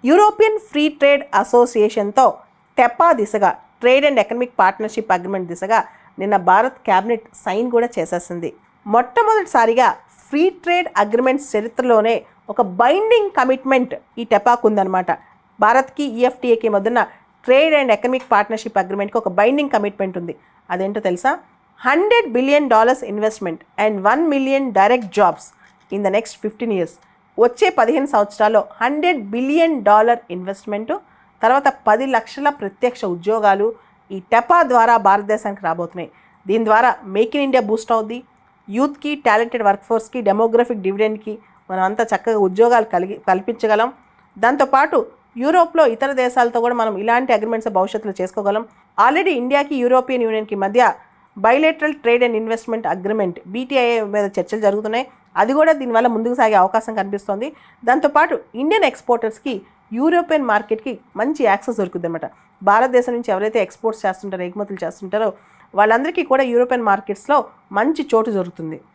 European free trade అసోసియేషన్తో టెపా దిశగా trade and economic partnership agreement దిశగా నిన్న భారత్ క్యాబినెట్ సైన్ కూడా చేసేసింది. మొట్టమొదటిసారిగా ఫ్రీ ట్రేడ్ అగ్రిమెంట్స్ చరిత్రలోనే ఒక బైండింగ్ కమిట్మెంట్ ఈ టెపాకు ఉందన్నమాట. భారత్కి ఈఎఫ్టీఏకి మధ్యన ట్రేడ్ అండ్ ఎకనమిక్ పార్ట్నర్షిప్ అగ్రిమెంట్కి ఒక బైండింగ్ కమిట్మెంట్ ఉంది. అదేంటో తెలుసా? $100 billion investment and 1 million direct jobs in the next 15 years. వచ్చే 15 సంవత్సరాల్లో $100 billion ఇన్వెస్ట్మెంటు, తర్వాత 10 లక్షల ప్రత్యక్ష ఉద్యోగాలు ఈ టెపా ద్వారా భారతదేశానికి రాబోతున్నాయి. దీని ద్వారా మేక్ ఇన్ ఇండియా బూస్ట్ అవుద్ది. యూత్కి, టాలెంటెడ్ వర్క్ఫోర్స్కి, డెమోగ్రఫిక్ డివిడెండ్కి మనం అంతా చక్కగా ఉద్యోగాలు కల్పించగలం. దాంతోపాటు యూరోప్లో ఇతర దేశాలతో కూడా మనం ఇలాంటి అగ్రిమెంట్స్ భవిష్యత్తులో చేసుకోగలం. ఆల్రెడీ ఇండియాకి యూరోపియన్ యూనియన్కి మధ్య bilateral trade and investment agreement BTIA మీద చర్చలు జరుగుతున్నాయి. అది కూడా దీనివల్ల ముందుకు సాగే అవకాశం కనిపిస్తోంది. దాంతోపాటు ఇండియన్ ఎక్స్పోర్టర్స్కి యూరోపియన్ మార్కెట్కి మంచి యాక్సెస్ దొరుకుతుంది అనమాట. భారతదేశం నుంచి ఎవరైతే ఎక్స్పోర్ట్స్ చేస్తుంటారో, ఎగుమతులు చేస్తుంటారో వాళ్ళందరికీ కూడా యూరోపియన్ మార్కెట్స్లో మంచి చోటు దొరుకుతుంది.